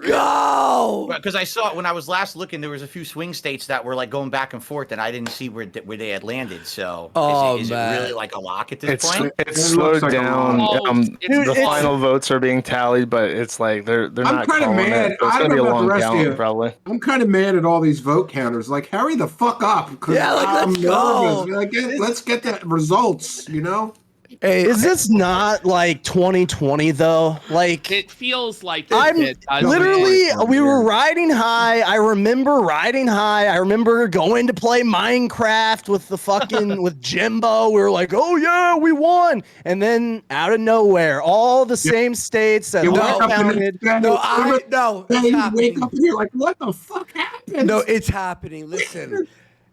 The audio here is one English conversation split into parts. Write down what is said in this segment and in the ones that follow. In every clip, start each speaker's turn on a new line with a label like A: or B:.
A: go.
B: Because I saw when I was last looking, there was a few swing states that were like going back and forth, and I didn't see where they had landed. So is it really like a lock at this point?
C: It's slowed down. The
D: Dude,
C: final votes are being tallied, but it's like they're not
D: kind of
C: calling
D: mad.
C: it. So it's
D: I
C: gonna
D: don't
C: be a
D: know about the
C: long
D: rest of
C: count,
D: you.
C: probably.
D: I'm kind of mad at all these vote counters. Like, hurry the fuck up.
A: Yeah, like,
D: I'm
A: let's go.
D: nervous. Like, let's get the results, you know?
E: Hey, is this not like 2020 though? Like
F: It feels like
E: I'm
F: it, doesn't
E: literally
F: it?
E: we were riding high. I remember riding high. I remember going to play Minecraft with the fucking with Jimbo. We were like, "Oh yeah, we won!" And then out of nowhere, all the same states that
D: You
E: were
D: wake up
E: counted.
A: No, it's
D: you
A: happening.
D: wake up and you're like, what the fuck happened?
A: No, it's happening. Listen,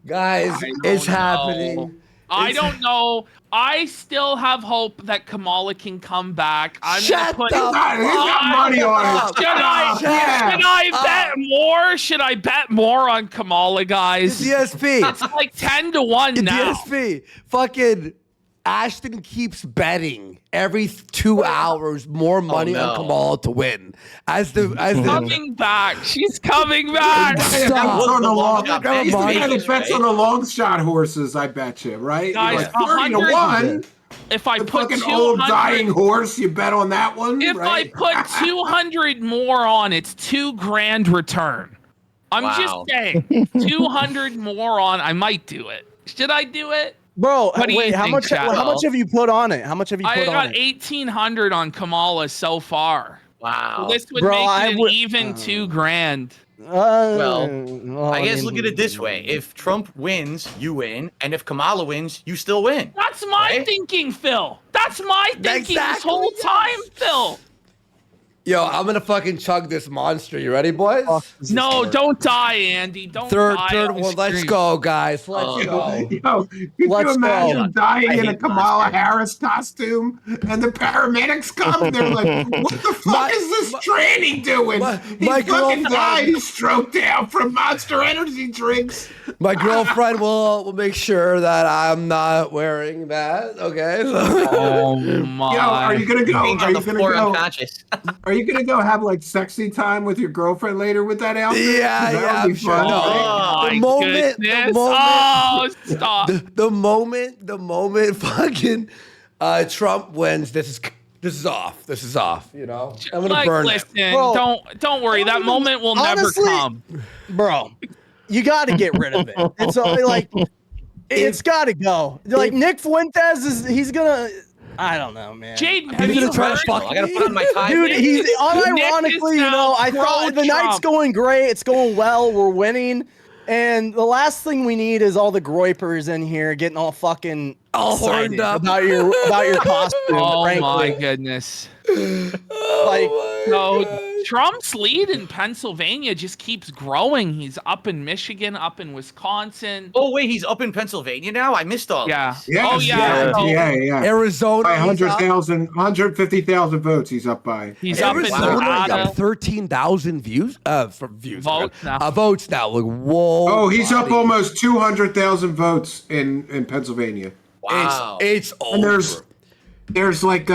A: guys,
F: I
A: it's
F: don't know.
A: happening.
F: I don't know. I still have hope that Kamala can come back. I'm
A: Shut
F: gonna put.
A: the
D: He's got money on it.
F: Should I bet more? Should I bet more on Kamala, guys?
A: DSP.
F: It's like 10 to 1 now.
A: DSP. Fucking Ashton keeps betting every 2 hours more money on Kamala to win. As the
F: Coming back. She's coming back.
D: He's on the long,
B: Never
D: he's the
B: mind.
D: guy that bets on the long shot horses, I bet you, right?
F: Guys,
D: You're like 30 to 1.
F: If I
D: The
F: put
D: fucking old
F: 200,
D: dying horse, you bet on that one,
F: if
D: right?
F: I put 200 more on, it's $2,000 return. I'm just saying, 200 more on, I might do it. Should I do it?
E: Bro,
F: What do you
E: wait, how
F: think,
E: much? How
F: Shadow?
E: much have you put on it? How much have you
F: I
E: put on
F: got
E: it?
F: 1,800 on Kamala so far.
B: Wow.
F: So this would
E: Bro,
F: make
E: I
F: it an
E: would-
F: even $2,000.
B: I guess look at it this way: if Trump wins, you win, and if Kamala wins, you still win.
F: That's my
B: Right?
F: thinking, Phil. That's my thinking this
A: Exactly,
F: whole time, Phil.
A: Yo, I'm gonna fucking chug this monster. You ready, boys?
F: No, don't die, Andy. Don't
A: Third
F: die on
A: one. Let's
F: stream.
A: go, guys. Let's go.
D: Yo, could
E: Let's
D: you imagine
E: go.
D: dying
B: I
D: in a
B: hate
D: Kamala
B: monsters.
D: Harris costume and the paramedics come and they're like, what the fuck is this tranny doing?
A: my
D: He fucking
A: girlfriend-
D: died. He stroked out from Monster Energy drinks.
A: My girlfriend will make sure that I'm not wearing that. Okay.
F: Oh my.
D: Yo, are you gonna go?
B: Being
D: Are
B: on
D: you
B: the
D: gonna
B: floor
D: go?
B: unconscious.
D: Are you gonna go have like sexy time with your girlfriend later with that outfit?
A: Yeah,
D: That
A: yeah,
D: would
A: I'm
D: be
A: sure.
D: fun,
A: No.
D: right?
A: The moment- the
F: goodness.
A: moment-
F: Oh, stop.
A: the moment fucking Trump wins, this is off. This is off. You know, I'm gonna
F: Like,
A: burn
F: listen,
A: it.
E: Bro,
F: don't worry. That moment will
E: honestly-
F: never come.
E: Bro, you got to get rid of it. It's only like it's got to go. Like Nick Fuentes he's gonna. I don't know, man.
F: Jaden, have
A: He's
F: you
A: gonna try to
F: heard?
A: fuck
B: I gotta put on my tie.
E: Dude, he's
F: Nick
E: unironically,
F: is
E: you know,
F: now
E: I thought the night's
F: pro-Trump.
E: going great. It's going well. We're winning. And the last thing we need is all the groypers in here getting all fucking
A: All
E: excited
A: horned up.
E: about your costume.
F: Oh
E: frankly.
F: my goodness.
E: Like,
F: So Trump's lead in Pennsylvania just keeps growing. He's up in Michigan, up in Wisconsin.
B: Oh wait, he's up in Pennsylvania now. I missed all.
F: Yeah.
B: This.
D: Yes,
F: Oh, yeah.
D: yeah.
A: Arizona.
D: By
A: he's up.
D: 150,000 votes, he's up by.
F: He's up in
A: Arizona
F: Nevada.
A: got 13,000 views. For views.
F: Votes now.
A: Votes now. Like, whoa.
D: Oh, he's up
A: buddy.
D: almost 200,000 votes in Pennsylvania.
B: Wow.
A: It's
D: And
A: over.
D: there's like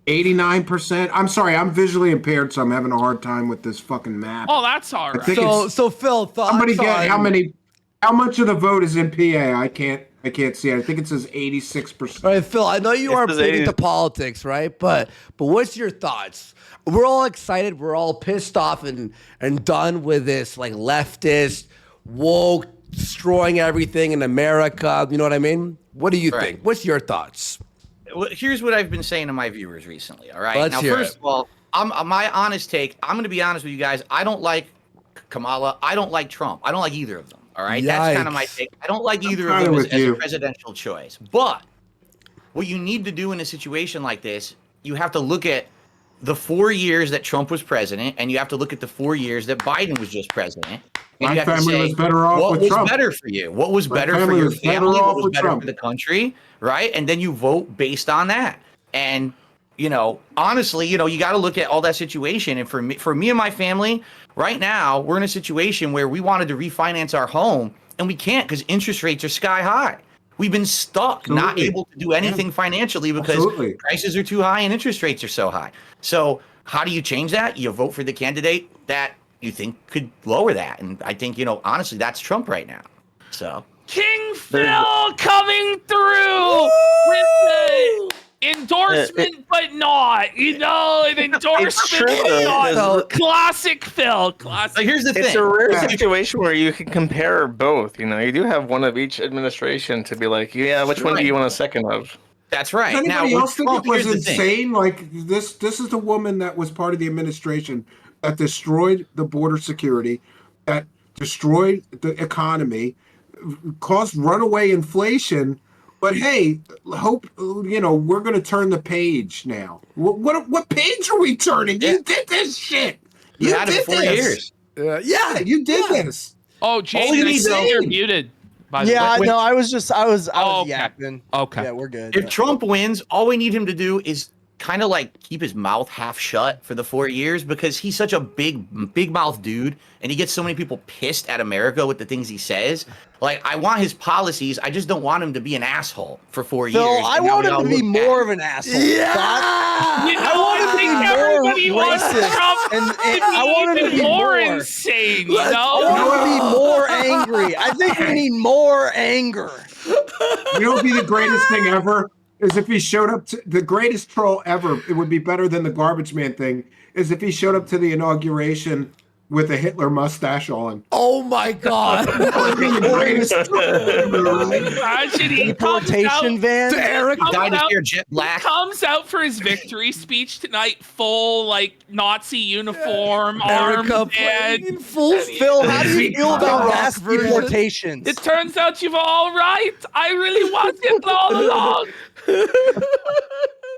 D: 89%. I'm sorry, I'm visually impaired, so I'm having a hard time with this fucking map.
F: Oh, that's all right.
D: think
A: So
D: it's-
A: so Phil, thoughts
D: Somebody get
A: on-
D: how much of the vote is in PA? I can't see it. I think it says 86%.
A: All right, Phil, I know you
C: It
A: aren't
C: says
A: big
C: 80.
A: into politics, right? But what's your thoughts? We're all excited. We're all pissed off and done with this like leftist, woke, destroying everything in America. You know what I mean? What do you
B: Right.
A: think? What's your thoughts?
B: Well, here's what I've been saying to my viewers recently. All right.
A: Let's
B: now,
A: hear
B: first
A: it.
B: of all, my honest take. I'm going to be honest with you guys. I don't like Kamala. I don't like Trump. I don't like either of them. All right. That's kind of my
A: Yikes.
B: take. I don't like either of
D: kinda
B: them as
D: with
B: a
D: you.
B: presidential choice. But what you need to do in a situation like this, you have to look at the 4 years that Trump was president, and you have to look at the 4 years that Biden was just president. And
D: My
B: you have to
D: family
B: say,
D: was better off
B: what
D: with
B: was
D: Trump.
B: better for you? What was
D: My
B: better for
D: family
B: your
D: was better
B: family?
D: off
B: What was
D: with
B: better
D: Trump.
B: for the country? Right? And then you vote based on that. And, you know, honestly, you know, you got to look at all that situation. And for me and my family, right now, we're in a situation where we wanted to refinance our home, and we can't because interest rates are sky high. We've been stuck, not
D: Absolutely.
B: able to do anything financially because
D: Absolutely.
B: prices are too high and interest rates are so high. So how do you change that? You vote for the candidate that you think could lower that. And I think, honestly, that's Trump right now. So
F: King Phil coming through with the endorsement, but not. An endorsement, but not. Classic Phil. Classic.
B: So here's the thing.
C: It's a rare situation where you can compare both. You do have one of each administration to be like, yeah, which one do you want a second of?
B: That's right.
D: Does anybody else think it was
B: here's the thing.
D: insane? Like this is the woman that was part of the administration that destroyed the border security, that destroyed the economy, caused runaway inflation. But hey, hope we're going to turn the page now. What page are we turning? You did this shit.
B: You had it for 4 years.
D: Yeah, you did this.
F: Oh, James, you're muted. By the way.
E: No, I was
F: okay.
E: yapping.
F: Okay.
E: Yeah, we're good.
B: If Trump wins, all we need him to do is kind of like keep his mouth half shut for the 4 years, because he's such a big mouth dude and he gets so many people pissed at America with the things he says. Like, I want his policies. I just don't want him to be an asshole for 4 years.
E: No, I want him to be more of an asshole.
F: Yeah. I think everybody wants Trump
E: and I want him to be
F: more insane.
E: I want him to be more angry. I think we need more anger.
D: You know what would be the greatest thing ever? Is if he showed up to the greatest troll ever. It would be better than the garbage man thing. Is if he showed up to the inauguration with a Hitler mustache on.
A: Oh my God!
F: Tragedy.
E: Deportation van.
A: Eric
B: dyed his hair jet black.
F: Comes out for his victory speech tonight, full like Nazi uniform,
A: Erica
F: arms,
A: playing
F: and
A: in full.
E: Phil, how do you feel about mass deportations?
F: it turns out you've all right. I really was it all along.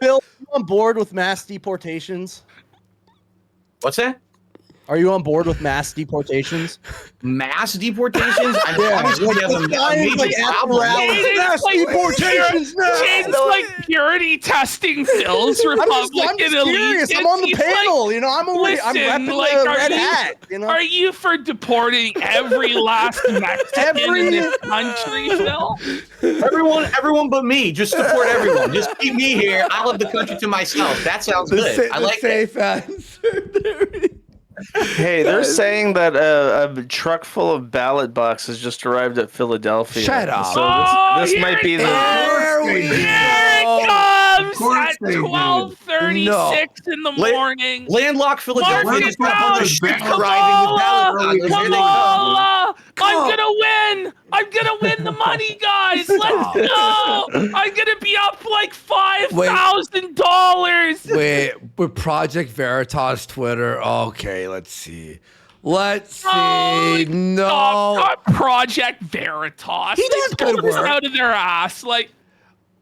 E: Phil, are you on board with mass deportations?
B: What's that?
E: Are you on board with mass deportations?
B: Mass deportations? I mean, obviously we have a major problem.
E: Mass deportations now.
F: James like purity testing Phil's
E: I'm
F: Republican
E: just curious.
F: allegiance.
E: I'm on the
F: He's
E: panel.
F: like,
E: I'm repping the red hat.
F: Are you for deporting every last Mexican in this country, Phil?
B: Everyone but me. Just support everyone. Just keep me here. I'll have the country to myself. That sounds good. I like that.
A: Safe answer.
C: Hey, they're saying that a truck full of ballot boxes just arrived at Philadelphia.
A: Shut up.
C: So this might be the.
F: Here it comes at 12:36 in the morning.
B: Landlocked Philadelphia.
F: Marcus
B: Just arriving with ballot boxes. Here they come.
F: I'm gonna win the money, guys. Let's go. I'm gonna be up like $5,000.
A: Wait, with Project Veritas Twitter. Okay, let's see. No.
F: Not Project Veritas.
A: He does
F: They
A: good
F: pulled this
A: work.
F: out of their ass. Like,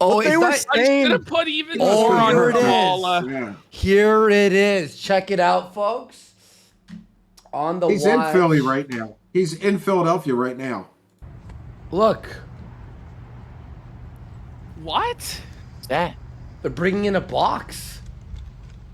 A: Oh,
E: they
A: is
E: were
A: that,
F: I'm
E: saying-
F: just gonna put even
A: Oh,
F: more on
A: here it is.
F: Kamala.
D: Yeah.
A: here it is. Check it out, folks. On the
D: He's in
A: watch.
D: Philly right now. He's in Philadelphia right now.
A: Look,
F: What?
B: What's that?
A: they're bringing in a box.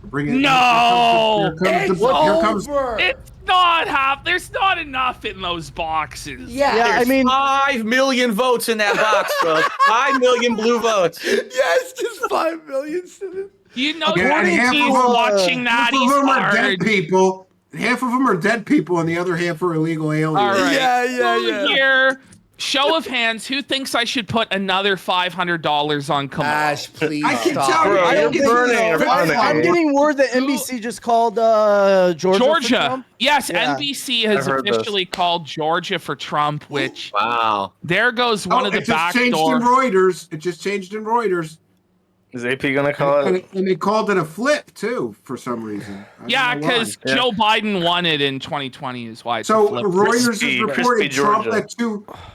D: Bring it.
F: No!
D: Here comes
A: Over.
F: It's not half. There's not enough in those boxes.
A: Yeah.
E: I mean,
B: 5 million votes in that box, bro. 5 million blue votes.
A: Yes, just 5 million citizens.
F: You know,
D: Yeah, and half
F: he's
D: of them-
F: watching that.
D: half of
F: He's
D: them are dead
F: hard.
D: people. Half of them are dead people, and the other half are illegal aliens.
F: All right.
A: Yeah.
F: Here, show of hands. Who thinks I should put another $500 on Kamala?
A: Ash, please
D: I can
A: stop.
D: tell you.
C: Bro,
D: I
C: you're
D: don't get
C: burning
D: it.
E: I'm getting word that NBC just called Georgia. for
F: Georgia.
E: Trump.
F: Yes,
E: Yeah.
F: NBC has
C: I've heard this.
F: officially called Georgia for Trump, which
B: Wow.
F: there goes one of the
D: it just
F: back
D: changed
F: door.
D: in Reuters. It just changed in Reuters.
C: Is AP gonna call
D: And,
C: it?
D: and they called it a flip, too, for some reason. I don't
F: Yeah,
D: know why.
F: because Joe Biden won it in 2020 is why it's
D: So
F: a flip.
D: Reuters
C: Crispy-
D: is reporting
C: crispy
D: Trump
C: Georgia.
D: at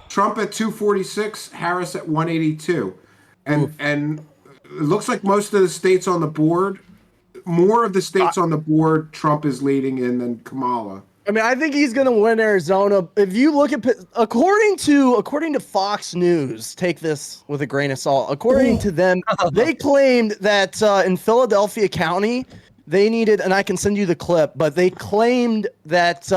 D: Trump at 246, Harris at 182, and it looks like most of the states on the board, more of the states on the board, Trump is leading in than Kamala.
E: I mean, I think he's going to win Arizona. If you look at according to Fox News, take this with a grain of salt. According to them, they claimed that in Philadelphia County, they needed, and I can send you the clip, but they claimed that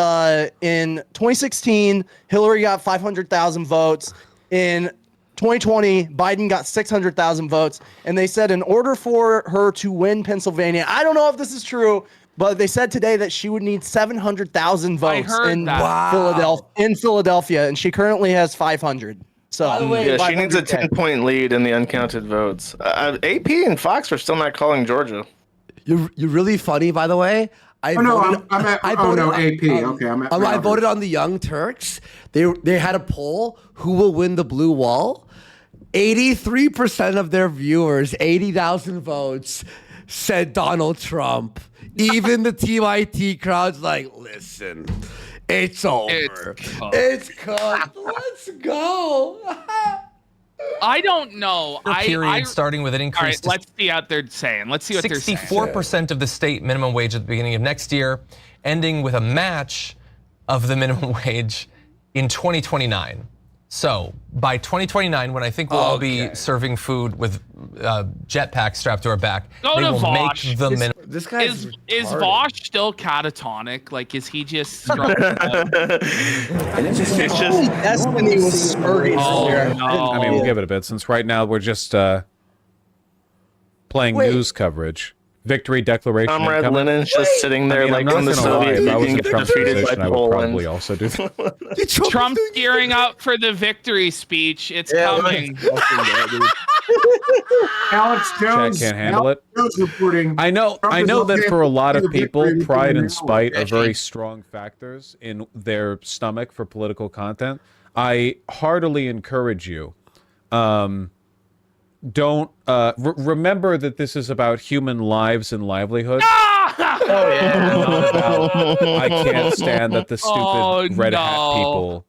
E: in 2016, Hillary got 500,000 votes. In 2020, Biden got 600,000 votes. And they said in order for her to win Pennsylvania, I don't know if this is true, But they said today that she would need 700,000 votes
F: heard
E: in
F: that.
E: Philadelphia, and she currently has 500. So
A: By the way,
C: Yeah, she needs a
E: 500K.
C: 10-point lead in the uncounted votes. AP and Fox are still not calling Georgia.
A: You're really funny, by the way. I
D: I'm at.
A: I
D: Oh no,
A: voted-
D: AP. Okay, I'm at.
A: I voted on the Young Turks. They had a poll: who will win the blue wall? 83% of their viewers, 80,000 votes, said Donald Trump. Even the TYT crowd's like, listen, it's over. It's cooked. Let's go.
F: I don't know.
G: Period, starting with an
F: All
G: increase
F: right, let's see what they're saying. Let's see what they're saying.
G: 64% of the state minimum wage at the beginning of next year, ending with a match of the minimum wage in 2029. So by 2029, when I think we'll all be serving food with jetpacks strapped to our back,
F: Go
G: they
F: to
G: will
F: Vosh.
G: make the minimum.
A: This guy
F: Is Vosh still catatonic? Like, is he just?
C: It's just
E: Destiny was spurting earlier.
F: no.
H: I mean, we'll give it a bit since right now we're just playing news coverage. Victory declaration.
C: Comrade
H: incoming.
C: Lenin's just sitting there
H: I mean,
C: like
H: I'm
C: in the
H: not gonna lie,
C: Soviet
H: if I was
C: Union
H: in
C: getting
H: Trump's
C: defeated by
H: position, I would probably
C: Poland.
H: also do that.
F: Trump's gearing up for the victory speech. It's coming.
D: Alex Jones
H: can't handle it.
D: Jones reporting.
H: I know
D: Trump is
H: that
D: looking
H: for a
D: at
H: lot of
D: the
H: people,
D: victory
H: pride
D: between
H: and
D: the
H: spite are very strong factors in their stomach for political content. I heartily encourage you, don't remember that this is about human lives and livelihood.
B: Oh yeah.
H: I can't stand that the stupid red hat
F: no.
H: people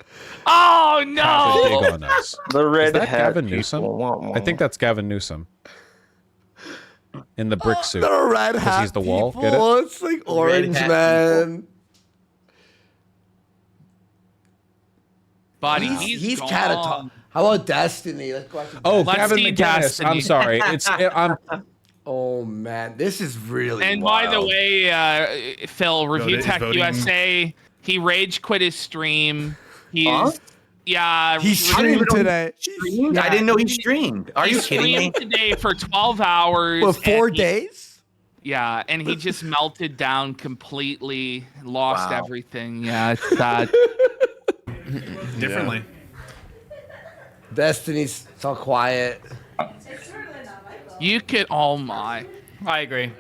F: Oh
H: have a
F: no!
H: dig on us.
C: The red
H: Is that
C: hat
H: Gavin
C: people
H: Newsom?
C: want more.
H: I think that's Gavin Newsom in the brick suit.
A: The red hat
H: he's the wall.
A: people.
H: Get it?
A: It's like orange,
B: hat
A: man.
F: Buddy,
A: He's
F: gone.
A: catatonic. How about Destiny? Let's go back to
H: Oh,
F: Let's
H: Gavin
F: see
H: McGinnis.
F: Destiny.
H: I'm sorry. I'm
A: Oh man, this is really.
F: And
A: wild.
F: by the way, Phil, Review
I: Voted-
F: Tech
I: voting.
F: USA, he rage quit his stream. He's
B: Huh?
F: yeah.
A: He streamed today.
B: Streamed? I didn't know he streamed. Are you kidding me?
F: streamed today for 12 hours.
A: For 4
F: and he-
A: days.
F: Yeah, and he just melted down completely, lost
B: Wow.
F: everything. Yeah, it's sad.
I: Differently.
A: Destiny's so quiet.
F: You could, oh my.
J: I agree.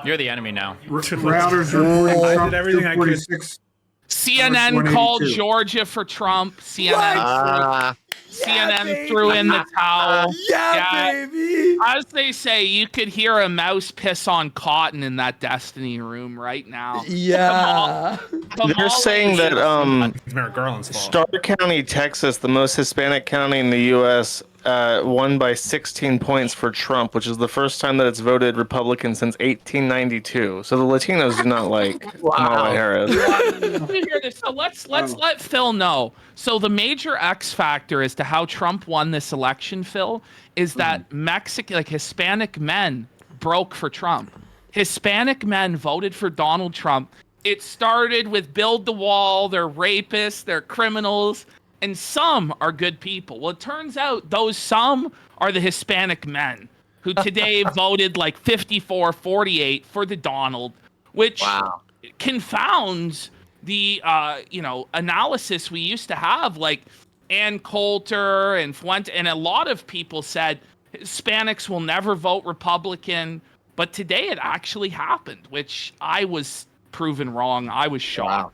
J: You're the enemy now.
D: Routers reporting
I: I
D: Trump
I: did everything I could.
D: 246.
F: CNN called
D: 182.
F: Georgia for Trump. CNN,
B: Ah,
F: CNN threw in the towel.
A: Yeah, baby.
F: As they say, you could hear a mouse piss on cotton in that Destiny room right now.
A: Yeah.
C: They're saying that
I: It's Merrick Garland's fault.
C: Starr County, Texas, the most Hispanic county in the U.S., won by 16 points for Trump, which is the first time that it's voted Republican since 1892. So the Latinos do not like Kamala Harris.
F: Let me hear this. So let's let Phil know. So the major X factor as to how Trump won this election, Phil, is that Mexican, like Hispanic men broke for Trump. Hispanic men voted for Donald Trump. It started with build the wall, they're rapists, they're criminals, and some are good people. Well, it turns out those some are the Hispanic men who today voted like 54-48 for the Donald, which confounds the analysis we used to have, like Ann Coulter and Fuente, and a lot of people said Hispanics will never vote Republican, but today it actually happened, which I was proven wrong. I was shocked.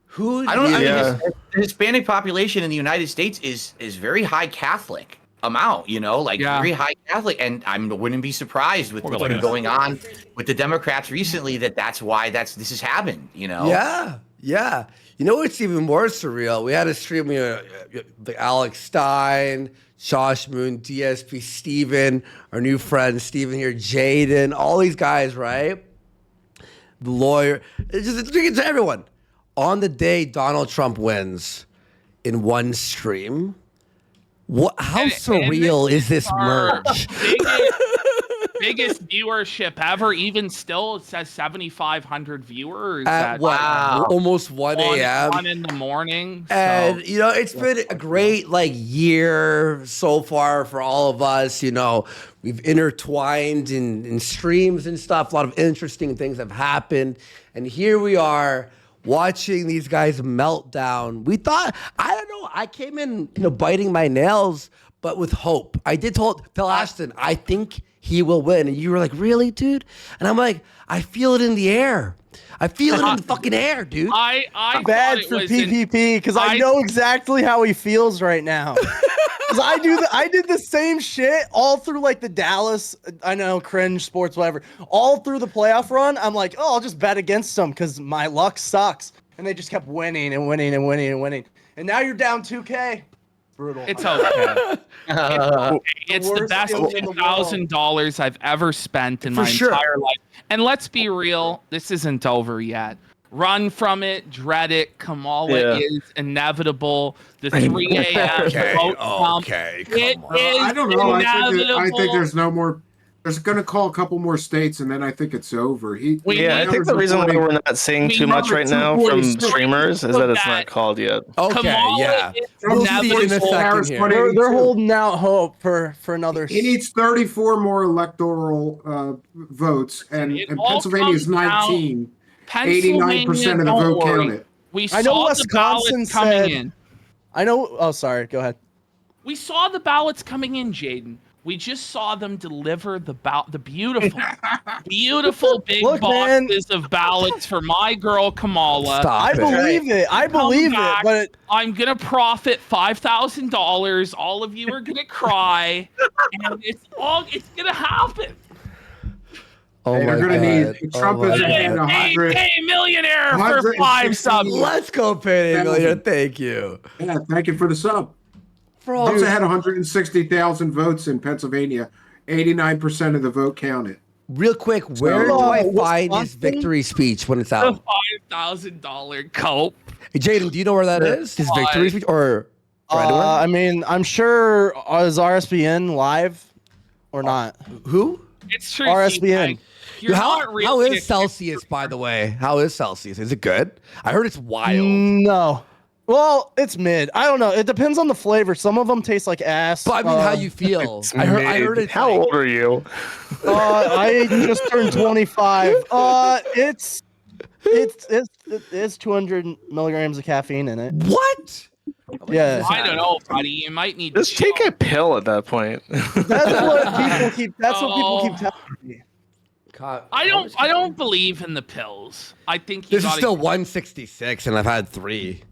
A: Who?
B: I don't know.
C: Yeah.
B: I mean, the Hispanic population in the United States is very high Catholic amount, very high Catholic, and I wouldn't be surprised with what's been going on with the Democrats recently this has happened,
A: Yeah, yeah. You know what's even more surreal? We had a stream with Alex Stein, Josh Moon, DSP, Steven, our new friend Steven here, Jaden, all these guys, right? The lawyer, it's everyone. On the day Donald Trump wins in one stream, how surreal is this merge?
F: biggest viewership ever. Even still, it says 7,500 viewers
A: At what? Almost 1 a.m.
F: 1 in the morning.
A: And
F: So,
A: you know, it's been a great year so far for all of us. You know, we've intertwined in streams and stuff. A lot of interesting things have happened, and here we are watching these guys melt down. We thought, I don't know, I came in, biting my nails, but with hope. I did tell Ashton, I think he will win. And you were like, really, dude? And I'm like, I feel it in the air. I feel it in the fucking air, dude.
F: I
E: Bad
F: thought it
E: for
F: was
E: PPP because I know exactly how he feels right now. Because I did the same shit all through the Dallas, I know, cringe sports, whatever. All through the playoff run, I'm like, oh, I'll just bet against them because my luck sucks. And they just kept winning and winning and winning and winning. And now you're down 2K. Brutal.
F: It's okay. It's the best $2,000 I've ever spent in my entire life. And let's be real, this isn't over yet. Run from it, dread it. Kamala is inevitable. The 3 a.m.
A: Okay, come on.
D: I don't know. I think there's no more. There's going to call a couple more states, and then I think it's over.
C: I think the reason why we're not seeing too much right now from streamers is that it's not called yet.
A: Okay,
F: Kamala
A: yeah.
F: We'll
A: see in a second here.
E: They're holding out hope for another.
D: He needs 34 more electoral votes, and Pennsylvania is 19. 89% of the vote counted.
F: I know
E: Wisconsin coming in. I know. Oh, sorry. Go ahead.
F: We saw the ballots coming in, Jaden. We just saw them deliver the beautiful, beautiful big boxes of ballots for my girl Kamala.
E: I believe it. I believe it. But
F: I'm gonna profit $5,000. All of you are gonna cry, and it's gonna happen.
A: Oh
D: they're going to need Trump is ahead 100.
F: Hey, millionaire for 5 subs.
A: Let's go, pay millionaire. Thank you.
D: Yeah, thank you for the sub. Trump's ahead 160,000 votes in Pennsylvania. 89% of the vote counted.
A: Real quick, where do I find his victory speech when it's out?
F: The $5,000 cope.
A: Hey, Jaden, do you know where that is? His victory speech, or
E: I mean, I'm sure is RSBN live or not?
A: Who?
F: It's true.
E: RSBN.
A: How is Celsius, by the way? How is Celsius? Is it good? I heard it's wild.
E: No. Well, it's mid. I don't know. It depends on the flavor. Some of them taste like ass.
A: But I mean, how you feel? I heard it.
C: How old are you?
E: I just turned 25. It's 200 milligrams of caffeine in it.
A: What?
E: Yeah.
F: I don't know, buddy. You might need
C: just take a pill at that point.
E: That's what people keep. That's what people keep telling me.
F: I don't believe in the pills. I think
A: this is still 166, and I've had 3,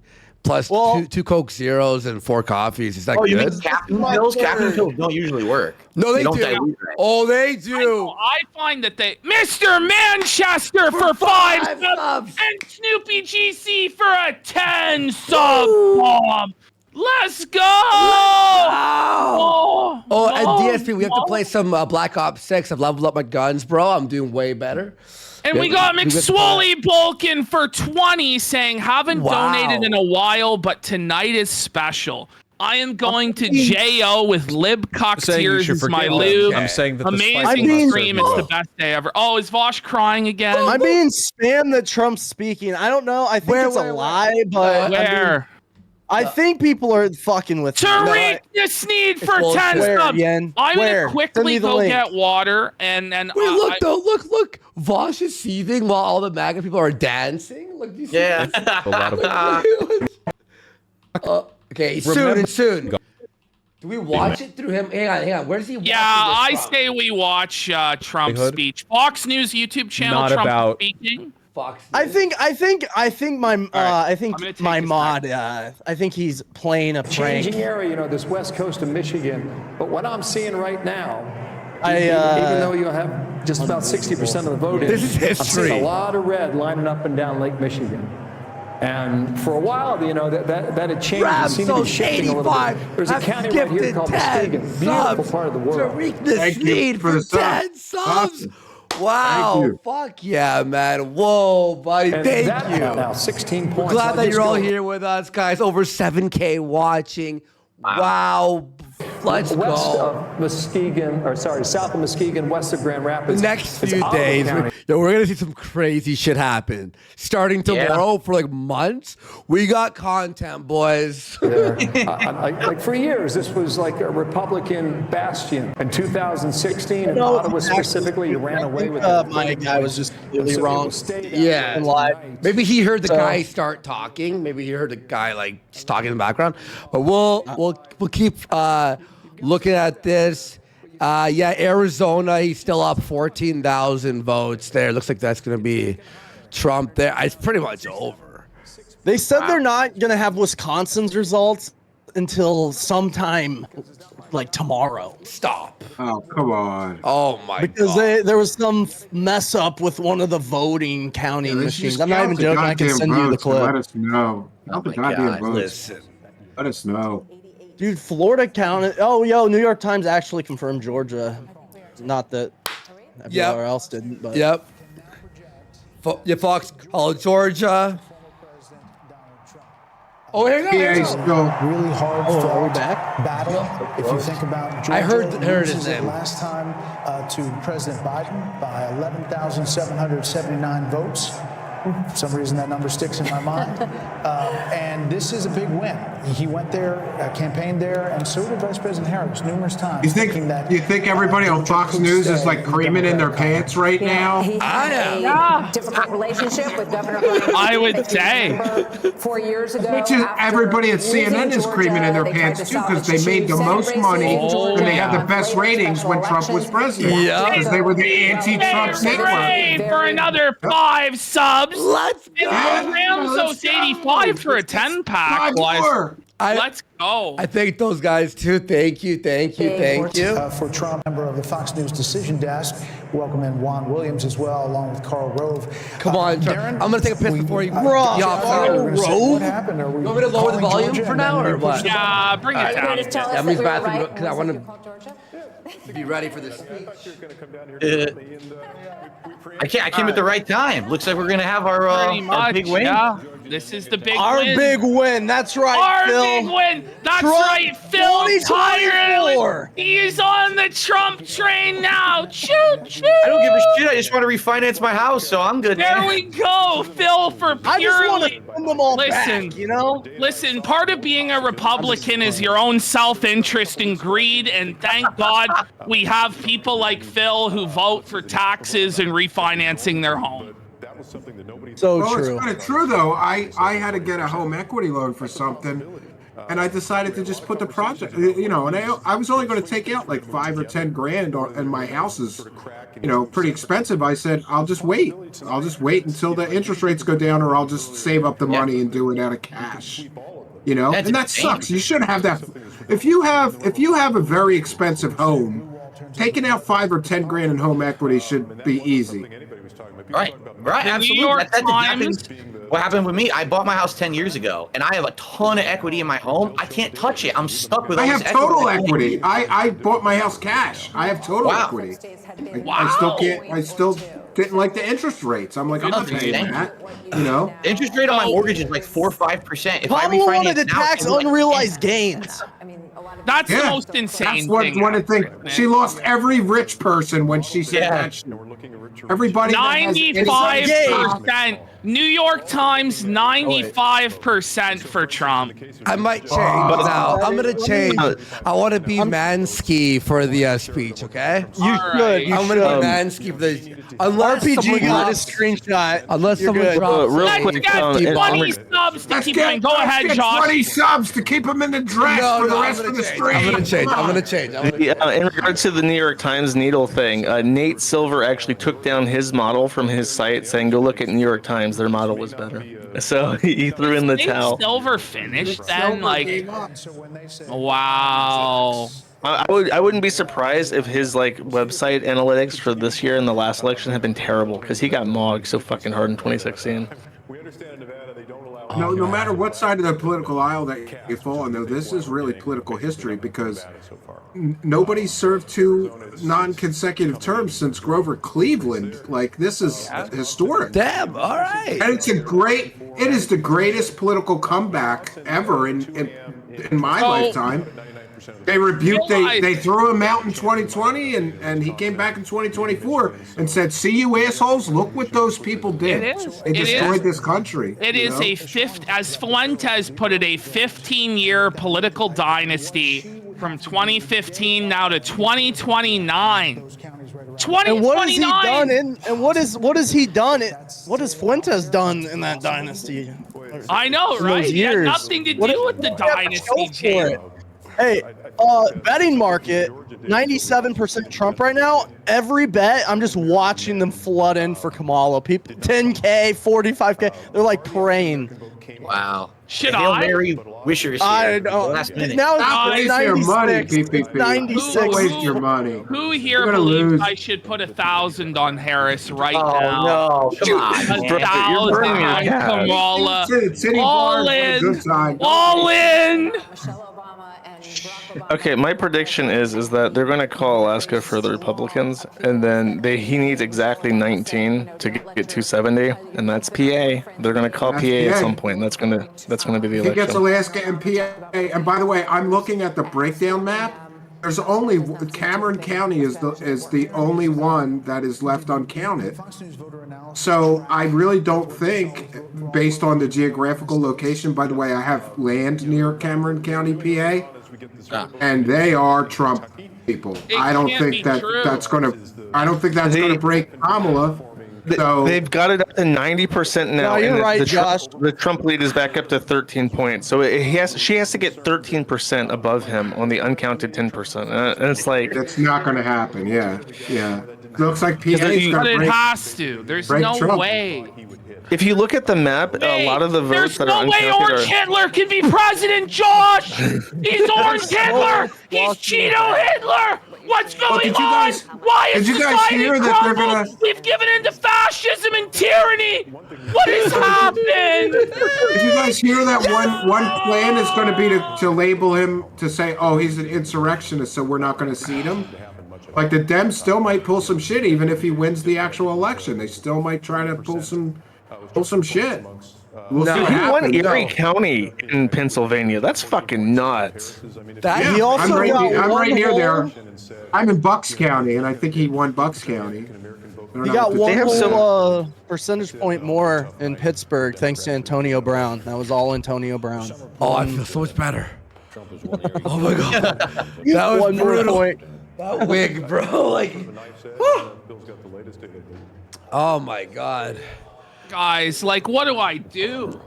A: plus two Coke Zeros and 4 coffees. Is that good?
B: You mean caffeine pills? Caffeine pills don't usually work.
A: No, they do. Oh, they do.
F: I find that Mr. Manchester for 5 subs and Snoopy GC for a 10 sub bomb. Let's go!
A: Wow. And DSP, we have to play some Black Ops 6. I've leveled up my guns, bro. I'm doing way better.
F: And we got McSwoley Bulkin for 20 saying, haven't donated in a while, but tonight is special. I am going to JO with Lib Cocktears is my lube.
H: I'm saying that
F: amazing stream. It's the best day ever. Oh, is Vosh crying again?
E: I'm being spammed that Trump's speaking. I don't know. I think it's a lie, but
F: where?
E: I think people are fucking with
F: Tariq Sneed for 10 subs. I'm gonna quickly go get water and
A: wait, look. Vosh is seething while all the MAGA people are dancing. Look, do you see this?
H: A lot of
A: okay, soon. Do we watch it through him? Hang on. Where does he watch
F: I say we watch Trump's speech. Fox News YouTube channel, Trump speaking.
A: Fox
E: I think my mod. I think he's playing a prank.
K: Changing area, this west coast of Michigan. But what I'm seeing right now, even though you have just about 60% of the vote,
A: this is history.
K: I'm seeing a lot of red lining up and down Lake Michigan. And for a while, that had changed. It seemed to be shifting a little bit. There's a county right here called Muskegon, beautiful part of the world.
A: Tariq Sneed for 10 subs. Wow! Fuck yeah, man! Whoa, buddy! Thank you.
K: Now 16 points.
A: Glad that you're all here with us, guys. Over 7K watching. Wow! Let's
K: west
A: go.
K: of Muskegon, or sorry, south of Muskegon, west of Grand Rapids.
A: Next
K: It's
A: few
K: Ottawa
A: days,
K: County.
A: we're gonna see some crazy shit happen. Starting tomorrow for like months, we got content, boys.
K: Like for years, this was like a Republican bastion. In 2016, in Ottawa specifically, you ran away with it.
E: My guy was just completely wrong.
A: Yeah.
E: And live.
A: Maybe he heard the guy start talking. Maybe he heard the guy like just talking in the background. But we'll keep looking at this. Yeah, Arizona, he's still up 14,000 votes there. Looks like that's gonna be Trump there. It's pretty much over.
E: They said they're not gonna have Wisconsin's results until sometime like tomorrow.
A: Stop.
D: Oh, come on.
A: Oh my
E: Because
A: god.
E: there was some mess up with one of the voting counting
D: Let's
E: machines.
D: just
E: I'm not even
D: count the
E: joking. I can
D: goddamn
E: send you the
D: votes and Let
E: clip.
D: us know. Count the
A: Oh my
D: goddamn
A: god.
D: votes.
A: Listen.
D: Let us know.
E: Dude, Florida counted. Oh, New York Times actually confirmed Georgia. Not that everywhere else didn't, but
A: Yep. Fox. Oh, Georgia. Oh, here you
D: PA
A: go.
D: still.
L: Really hard
E: are we back?
L: battle. If you think about Georgia,
A: I heard his
L: loses it
A: name.
L: last time to President Biden by 11,779 votes. For some reason, that number sticks in my mind. And this is a big win. He went there, campaigned there, and so did Vice President Harris numerous times.
D: You think everybody on Fox News is like creaming in their pants right now?
M: He had a difficult relationship with Governor Bernie.
F: I would say.
M: 4 years ago.
D: Which is everybody at CNN is creaming in their pants too, because they made the most money and they had the best ratings when Trump was president.
A: Yeah.
D: Because they were the anti-Trump network.
F: Hooray for another 5 subs.
A: Let's go.
F: And Ramsos 85 for a 10-pack.
D: 5 more.
F: Let's go.
A: I thank those guys too. Thank you.
L: For Trump, member of the Fox News Decision Desk, welcome in Juan Williams as well, along with Carl Rove.
A: Come on,
L: Darren,
A: I'm gonna take a piss before you.
E: Carl Rove?
L: What happened? Are we
A: You want me to lower the
L: calling
A: volume
L: Georgia
A: for
L: and
A: now,
L: then
A: or
L: we
A: what?
L: push the
F: Yeah, bring it down.
A: That means bathroom because I want to be ready for this speech.
B: I came at the right time. Looks like we're gonna have our
F: Pretty much,
B: big win.
F: yeah. This is the big
E: our
F: win.
E: big win. That's right,
F: Our
E: Phil.
F: big win. That's
E: Trump
F: right, Phil.
E: 2024.
F: He's on the Trump train now. Choo choo.
B: I don't give a shit. I just want to refinance my house, so I'm good.
F: There we go, Phil, for
E: I just want
F: purely.
E: to send them all
F: Listen,
E: back, you know?
F: Listen, part of being a Republican is your own self-interest and greed, and thank God we have people like Phil who vote for taxes and refinancing their home.
E: So
D: Well,
E: true.
D: it's kind of true though. I had to get a home equity loan for something, and I decided to just put the project, and I was only going to take out like 5 or 10 grand, and my house is, pretty expensive. I said I'll just wait until the interest rates go down, or I'll just save up the money and do it out of cash. And that sucks. You should have that. If you have a very expensive home, taking out 5 or 10 grand in home equity should be easy.
B: Right,
F: The
B: absolutely.
F: New York
B: That
F: Times.
B: what happened with me? I bought my house 10 years ago, and I have a ton of equity in my home. I can't touch it. I'm stuck with all
D: I
B: this
D: have total
B: equity.
D: equity. I bought my house cash. I have total equity. I still didn't like the interest rates. I'm like, I'm not paying that.
B: The interest rate on my mortgage is like 4 or 5%. If I
E: Pablo
B: refinance
E: wanted to
B: now,
E: tax
B: it's like
E: unrealized gains.
F: That's the
D: Yeah,
F: most insane
D: That's
F: thing.
D: one of the things. She lost every rich person when she said that shit. Everybody. that has any-
F: 95%. New York Times, 95% for Trump.
A: I might change now. I'm gonna change. I want to be Mansky for the speech. Okay.
E: You should. You
A: I'm
E: should.
A: gonna be Mansky for the. Unless
E: RPG
A: someone
E: got a
A: drops-
E: screenshot.
A: Unless
E: You're
A: someone
E: good.
A: drops.
C: real
F: Let's
C: quick,
F: get
C: in
F: 20 subs to keep going. Go ahead,
D: get
F: Josh.
D: 20 subs to keep them in the dress for the rest of the stream.
A: I'm gonna change. I'm gonna change.
C: In regards to the New York Times needle thing, Nate Silver actually took down his model from his site, saying, "Go look at New York Times. Their model was better." So he threw in the towel.
F: Silver finished then, like, wow.
C: I wouldn't be surprised if his website analytics for this year and the last election have been terrible because he got mogged so fucking hard in 2016.
D: No matter what side of the political aisle that you fall on, though, this is really political history because nobody served 2 non-consecutive terms since Grover Cleveland. Like, this is historic.
A: Damn. All right.
D: And it is the greatest political comeback ever in my lifetime. They rebuked. They threw him out in 2020, and he came back in 2024 and said, "See you assholes! Look what those people did. They destroyed this country."
F: It is as Fuentes put it, a 15-year political dynasty from 2015 now to 2029. 2029.
E: And what has he done? What has he done? What has Fuentes done in that dynasty?
F: I know, right? He had nothing to do with the dynasty, Jay.
E: Hey, betting market, 97% Trump right now. Every bet, I'm just watching them flood in for Kamala. People, 10K, 45K. They're like praying.
B: Wow.
F: Should
B: Hail
F: I?
B: Mary wishers
E: I
B: here.
E: know.
B: Last minute.
E: Now
D: Stop
E: it's
D: wasting your money,
E: 96.
D: PPP.
E: 96.
D: Don't waste your money.
F: Who here
D: You're gonna
F: believes
D: lose.
F: I should put 1,000 on Harris right
B: Oh,
F: now?
B: no. Come on, man.
F: 1,000 on Kamala. All in. All in.
C: Okay, my prediction is that they're going to call Alaska for the Republicans, and then he needs exactly 19 to get 270, and that's PA. They're going to call PA at some point, and that's going to be the election.
D: He gets Alaska and PA. And by the way, I'm looking at the breakdown map. There's only Cameron County is the only one that is left uncounted. So I really don't think, based on the geographical location. By the way, I have land near Cameron County, PA, and they are Trump people. I don't think that's going to break Kamala. So
C: they've got it up to 90% now.
E: No, you're right, Josh.
C: The Trump lead is back up to 13 points. So she has to get 13% above him on the uncounted 10%. And it's like
D: that's not going to happen. Yeah. Looks like PA.
F: But it has to. There's no
D: Trump.
F: way.
C: If you look at the map, a lot of the votes that are
F: There's no way Orange Hitler can be president, Josh! He's Orange Hitler! He's Cheeto Hitler! What's going on? Why is society crumbled? We've given into fascism and tyranny! What has happened?
D: Did you guys hear that one plan is going to be to label him, to say, oh, he's an insurrectionist, so we're not going to seat him? Like, the Dems still might pull some shit even if he wins the actual election. They still might try to pull some shit. We'll see what
C: he
D: happens.
C: won Erie County in Pennsylvania. That's fucking nuts.
E: He also
D: I'm right near there.
E: hole-
D: I'm in Bucks County, and I think he won Bucks County.
E: He got one whole percentage point more in Pittsburgh thanks to Antonio Brown. That was all Antonio Brown.
A: Oh, I feel so much better. Oh my god, that was
E: one more
A: brutal.
E: point.
A: That wig, bro. Like, whew. Oh my god.
F: Guys, like, what do I do?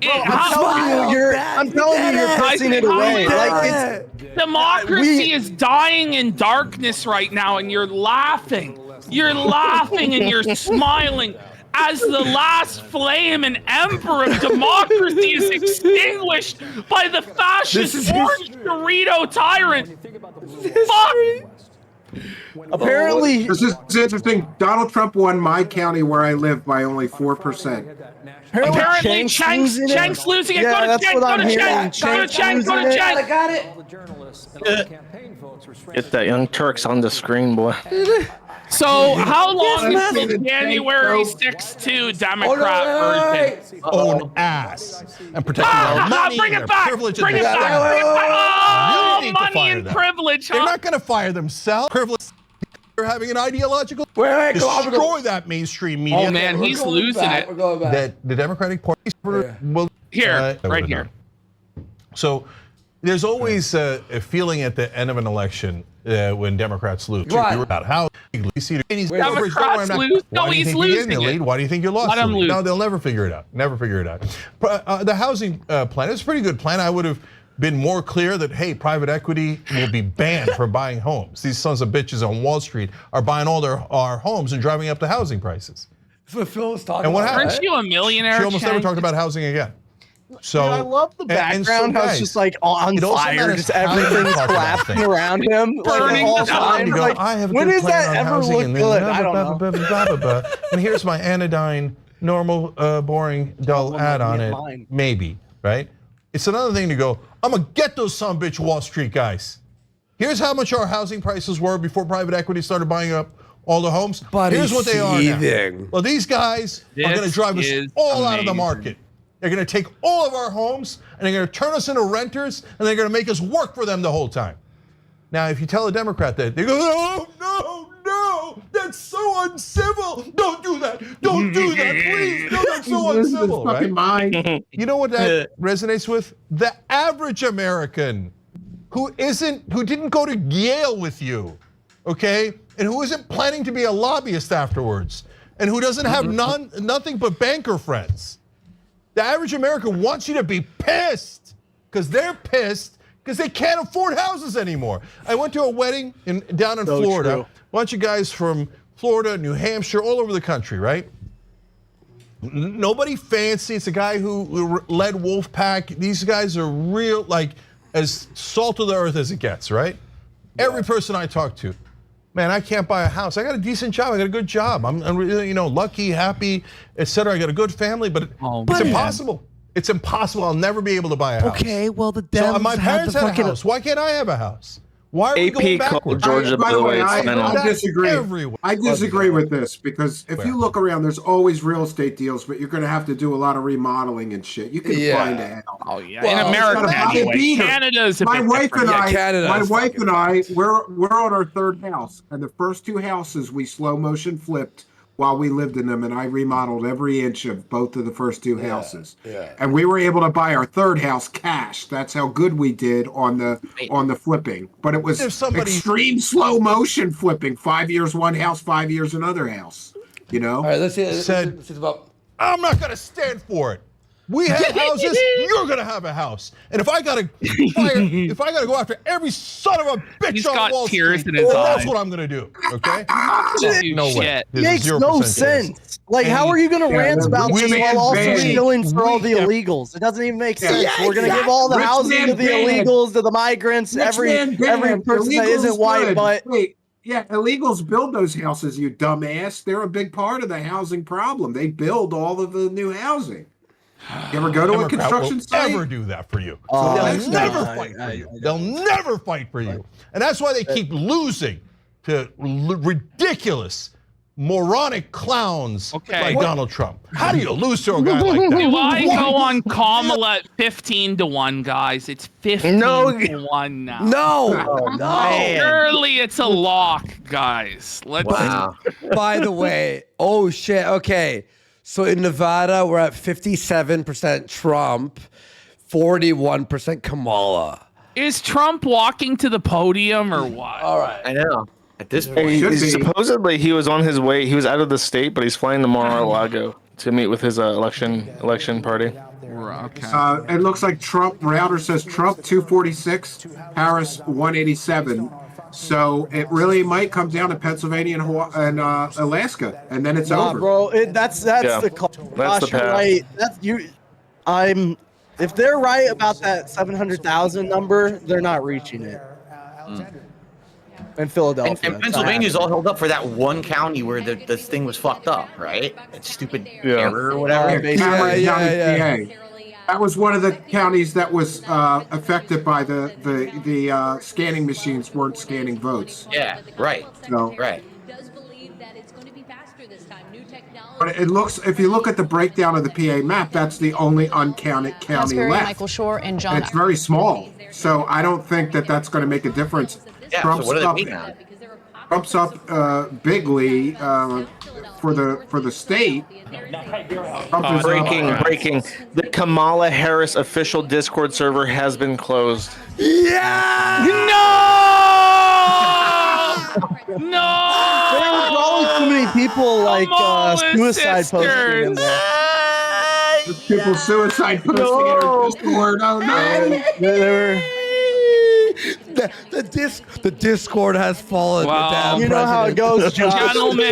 E: I'm telling you, you're pissing it away. Like,
F: democracy is dying in darkness right now, and you're laughing. You're laughing and you're smiling as the last flame and ember of democracy is extinguished by the fascist orange Dorito tyrant. Fuck!
E: Apparently,
D: this is interesting. Donald Trump won my county where I live by only 4%.
F: Apparently, Chank's losing it.
E: Yeah,
F: Go to
E: that's
F: Chank.
E: what
F: Go
E: I'm
F: to
E: hearing.
F: Chank. Go to Chank. Go to Chank.
A: I got it.
C: Get that Young Turks on the screen, boy.
F: So, how long is the January 6-2 Democrat version?
N: Own ass and protect our money,
F: Bring
N: and
F: it
N: their
F: back.
N: privilege,
F: Bring
N: and
F: it
N: their
F: back.
N: status.
F: Oh,
N: You need to
F: money
N: fire
F: and
N: them.
F: privilege,
N: They're
F: huh?
N: not going to fire themselves. Privilege. They're having an ideological.
A: Wait,
N: destroy that mainstream media.
F: Oh man, he's losing it.
A: We're going back.
N: That the Democratic Party will
F: Here, right here.
N: So there's always a feeling at the end of an election when Democrats lose.
A: Right.
N: About how
F: Democrats lose? No, he's losing it.
N: Why do you think you lost?
F: Let him lose.
N: No, they'll never figure it out. Never figure it out. The housing plan is a pretty good plan. I would have been more clear that, hey, private equity will be banned from buying homes. These sons of bitches on Wall Street are buying all our homes and driving up the housing prices.
A: That's what Phil was talking
N: And what
A: about.
N: happened?
F: Aren't you a millionaire?
N: She almost never
F: Chank?
N: talked about housing again. So
E: I love the
N: and so,
E: background. How it's
N: guys,
E: just like on
N: it also
E: fire,
N: matters
E: just
N: how you
E: everything's
N: talk about
E: collapsing
N: things.
E: around him. Like
F: Burning
E: all
F: down.
E: time.
N: You go,
E: Like,
N: I have a
E: when
N: good
E: does
N: plan
E: that
N: on
E: ever
N: housing,
E: look
N: and
E: good?
N: then
E: I don't know.
N: And here's my anodyne, normal, boring, dull ad on it.
E: Mine.
N: Maybe, right? It's another thing to go, I'm gonna get those son-bitch Wall Street guys. Here's how much our housing prices were before private equity started buying up all the homes.
A: But
N: here's what they are now.
A: seething.
N: Well, these guys are gonna drive us all out of the market. They're going to take all of our homes and they're going to turn us into renters and they're going to make us work for them the whole time. Now, if you tell a Democrat that, they go, no, that's so uncivil. Don't do that. Don't do that, please. No, that's so uncivil, right? You know what that resonates with? The average American who didn't go to Yale with you, okay? And who isn't planning to be a lobbyist afterwards, and who doesn't have nothing but banker friends. The average American wants you to be pissed, because they're pissed because they can't afford houses anymore. I went to a wedding down in Florida. A bunch of guys from Florida, New Hampshire, all over the country, right? Nobody fancy. It's a guy who led Wolfpack. These guys are real, like, as salt of the earth as it gets, right? Yeah. Every person I talk to, man, I can't buy a house. I got a decent job. I got a good job. I'm lucky, happy, etc. I got a good family, but it's impossible. It's impossible. I'll never be able to buy a house.
A: Okay, well, the Dems
N: so my parents had a house. Why can't I have a house? Why are we going backwards?
D: By the way, I disagree. I disagree with this because if you look around, there's always real estate deals, but you're going to have to do a lot of remodeling and shit. You can find a house.
F: Oh yeah, well, in America anyway. Canada's a bit different.
D: My wife and I, we're on our third house, and the first two houses we slow motion flipped while we lived in them, and I remodeled every inch of both of the first two houses. Yeah. And we were able to buy our third house cash. That's how good we did on the flipping. But it was extreme slow motion flipping. 5 years one house, 5 years another house. You know?
A: All right, let's see about.
N: I'm not gonna stand for it. We have houses, you're gonna have a house. And if I gotta go after every son of a bitch on Wall Street, that's what I'm gonna do. Okay?
E: No way. It makes no sense. Like, how are you gonna rant about this while also stealing for all the illegals? It doesn't even make sense. We're gonna give all the housing to the illegals, to the migrants, every person that isn't white, but.
D: Yeah, illegals build those houses, you dumbass. They're a big part of the housing problem. They build all of the new housing. You ever go to a construction site?
N: They'll never do that for you. They'll never fight for you. They'll never fight for you. And that's why they keep losing to ridiculous, moronic clowns like Donald Trump. How do you lose to a guy like that?
F: Do I go on Kamala at 15-1, guys? It's 15-1 now.
A: No.
F: Surely it's a lock, guys.
A: By the way, oh shit. Okay. So in Nevada, we're at 57% Trump, 41% Kamala.
F: Is Trump walking to the podium or what?
A: All right.
B: I know. At this point,
C: supposedly he was on his way. He was out of the state, but he's flying to Mar-a-Lago to meet with his election party.
F: Okay.
D: It looks like Trump. Router says Trump 246, Harris 187. So it really might come down to Pennsylvania and Alaska, and then it's over.
E: Bro, that's the path. Right. If they're right about that 700,000 number, they're not reaching it. In Philadelphia.
B: And Pennsylvania's all held up for that one county where the thing was fucked up, right? That stupid error or whatever.
D: Yeah. That was one of the counties that was affected by the scanning machines weren't scanning votes.
B: Yeah, right.
D: So,
B: right.
D: But it looks, if you look at the breakdown of the PA map, that's the only uncounted county left.
M: Michael Shore and John.
D: And it's very small, so I don't think that's going to make a difference.
B: Yeah,
D: Trump's
B: so what do they now?
D: Trump's up bigly for the state.
C: Breaking. The Kamala Harris official Discord server has been closed.
A: Yeah!
F: No!
E: There were probably too many people like suicide posting in there.
D: People suicide posting in our Discord. Oh no!
E: There were.
A: The Discord has fallen.
F: Wow.
E: You know how it goes,
F: Gentlemen,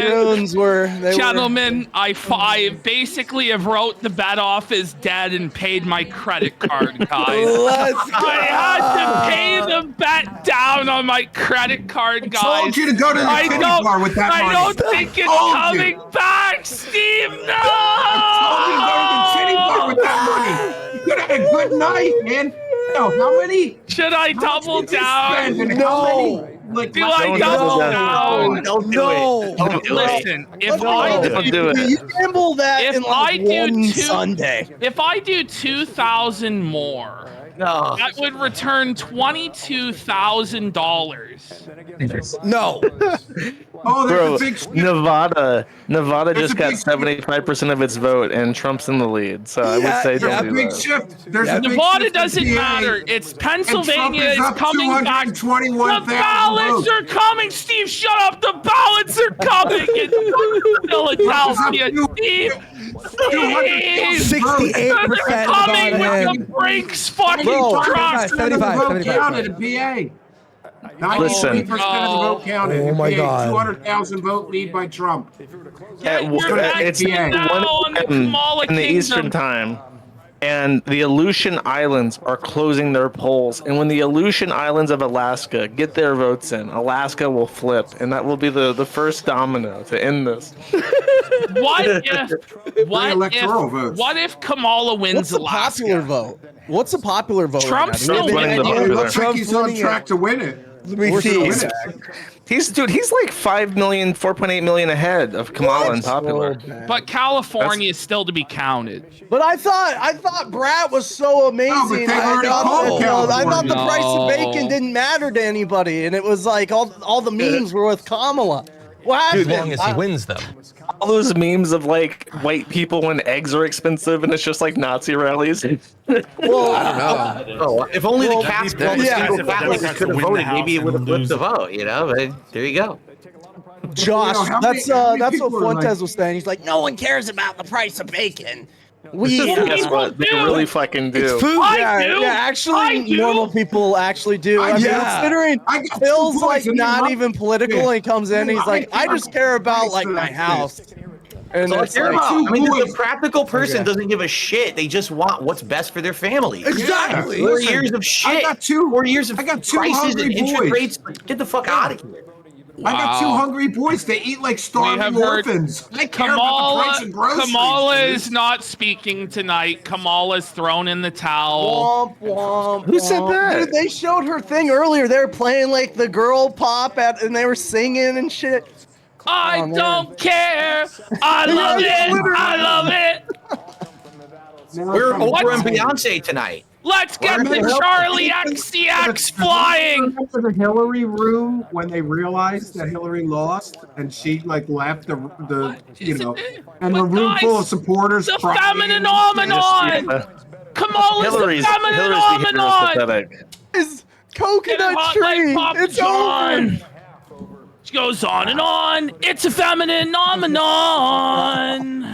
F: I basically have wrote the bet off as dead and paid my credit card, guys. I had to pay the bet down on my credit card, guys.
D: I told you to go to the titty bar with that money.
F: I don't think it's coming back, Steve. No!
D: I told you to go to the titty bar with that money. You could have had a good night, man. No, how many?
F: Should I double down?
D: No. like,
F: Do I double down?
B: Don't do it. Don't do it.
F: Listen, if I
C: do it.
E: You gamble that
F: If
E: in like
F: I do
E: one
F: two-
E: Sunday.
F: if I do 2,000 more,
B: No.
F: that would return $22,000.
A: No.
D: oh, there's
C: Bro,
D: a big shift.
C: Nevada
D: There's
C: just
D: a
C: got
D: big-
C: 75% of its vote, and Trump's in the lead. So I would say
D: There's a
C: don't do
D: big
C: that.
D: shift. There's a big
F: Nevada
D: shift in
F: doesn't
D: PA,
F: matter. It's
D: and Trump
F: Pennsylvania.
D: is
F: It's
D: up
F: coming back. The
D: 221,000
F: ballots
D: votes.
F: are coming. Steve, shut up. The ballots are coming in Philadelphia. Steve.
A: 68%
F: They're coming with
A: Nevada.
F: the brakes fucking
A: Bro,
F: trucks.
A: 75,
D: vote
A: 75.
D: counted in PA. 93% of the vote counted
A: Oh
D: in
A: my
D: PA.
A: God.
D: 200,000 vote lead by Trump.
C: It's
D: PA.
F: now in the Kamala
C: in the Eastern
F: Kingdom.
C: time, and the Aleutian Islands are closing their polls. And when the Aleutian Islands of Alaska get their votes in, Alaska will flip, and that will be the first domino to end this.
D: Electoral votes.
F: What if Kamala wins
E: What's the
F: Alaska?
E: popular vote? What's the popular vote?
F: Trump's
E: right now?
F: still
E: Do we have
C: winning
E: any
C: the
E: idea?
C: popular.
D: Looks like he's on track to win it.
A: Let me
D: We're still
A: see.
D: in it.
C: He's like 5 million, 4.8 million ahead of Kamala and popular.
F: But California is still to be counted.
E: But I thought Brat was so amazing.
D: No, but they've already
E: I
D: called
E: thought the
F: California.
E: price of
F: No.
E: bacon didn't matter to anybody, and it was like all the memes were with Kamala. What
G: As
E: happened?
G: long as he wins them.
C: All those memes of like white people when eggs are expensive, and it's just like Nazi rallies.
E: Well,
B: Oh, if only the cast
I: yeah.
B: single
I: Yeah.
B: fat lady could have
I: Win the
B: voted,
I: House
B: maybe it
I: and
B: would have flipped
I: lose
B: the
I: it.
B: vote, you know? But there you go.
E: Josh,
D: how many
E: that's what
D: people are
E: Fuentes
D: like-
E: was saying. He's like, no one cares about the price of bacon. We
C: Guess what? They really fucking do.
A: It's food.
F: I do.
E: actually,
F: I do.
E: normal people actually do. I mean,
A: Yeah.
E: considering
D: I got
E: Phil's
D: 2
E: like
D: points and
E: not
D: then
E: even political, and he comes in, he's like, I just care about like my house. And
B: So
E: it's
B: care
E: like,
B: about. I mean,
D: boys.
B: the practical person
A: Okay.
B: doesn't give a shit. They just want what's best for their family.
A: Exactly.
B: 4
D: Listen,
B: years of shit.
D: got two-
B: 4 years of
D: I got two
B: prices
D: hungry
B: and interest
D: boys.
B: rates. Get the fuck out of here.
D: I got 2
F: Wow.
D: hungry boys. They eat like
F: We
D: starving
F: have heard
D: orphans. I care about the price of groceries.
F: Kamala
D: dude.
F: is not speaking tonight. Kamala's thrown in the towel.
E: womp, womp,
C: Who said
E: womp.
C: that?
E: Dude, they showed her thing earlier. They were playing like the girl pop and they were singing and shit.
F: I
E: man.
F: don't care. I love it. I love it.
D: Now
B: We're
D: from-
B: Oprah and Beyonce tonight.
F: Let's get
D: Why
F: the
D: the hell-
F: Charlie XCX flying.
D: Remember the Hillary room when they realized that Hillary lost and she like left the you know, and a
F: But
D: room full of
F: guys,
D: supporters
F: The
D: crying.
F: feminine phenomenon. Kamala's the
C: Hillary's
F: feminine
C: the hero is
F: phenomenon.
C: pathetic.
E: It's coconut
F: Hot
E: tree.
F: like Papa
E: It's
F: John.
E: over.
F: She goes on and on. It's a feminine phenomenon.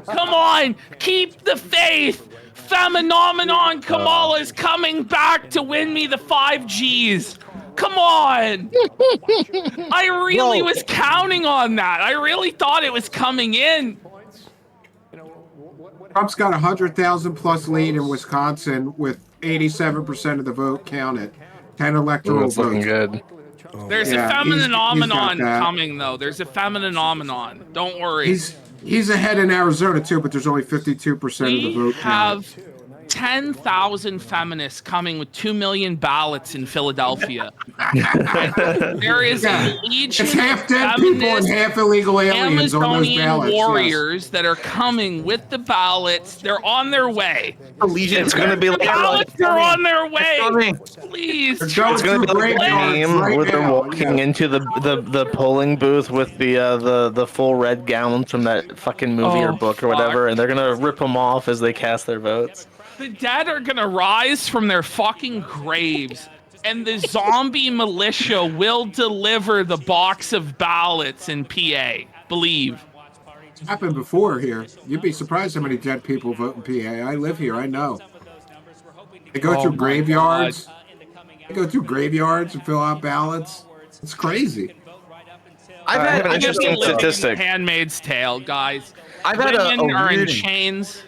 F: Come on, keep the faith. Phenomenon Kamala is coming back to win me the 5Gs. Come on. I really was counting on that. I really thought it was coming in.
D: Trump's got 100,000 plus lead in Wisconsin with 87% of the vote counted. 10 electoral
C: That's looking
D: votes.
C: good.
F: There's
D: Yeah,
F: a feminine
D: he's got
F: phenomenon
D: that.
F: coming, though. There's a feminine phenomenon. Don't worry.
D: He's ahead in Arizona too, but there's only 52% of the
F: We
D: vote counted.
F: have 10,000 feminists coming with 2 million ballots in Philadelphia. There is
D: Yeah.
F: a legion
D: It's half
F: of
D: dead people and
F: feminist
D: half illegal aliens on those
F: Amazonian
D: ballots. yes.
F: warriors that are coming with the ballots. They're on their way.
C: It's gonna be
F: The
C: like
F: ballots are on their way.
B: coming.
F: Please.
D: They're going
C: It's gonna be
D: through
C: like a
D: graveyards
C: meme
D: right
C: where they're
D: now,
C: walking
D: yeah.
C: into the polling booth with the full red gowns from that fucking movie or
F: Oh,
C: book or whatever,
F: fuck.
C: and they're gonna rip them off as they cast their votes.
F: The dead are gonna rise from their fucking graves, and the zombie militia will deliver the box of ballots in PA. Believe.
D: It's happened before here. You'd be surprised how many dead people vote in PA. I live here. I know. They go
F: Oh
D: through
F: my
D: graveyards. They go through graveyards and fill out ballots. It's crazy.
C: I have an
F: I just
C: interesting
F: living in
C: statistic.
F: Handmaid's Tale, guys.
B: I've had a
F: Women are in
B: weird-
F: chains.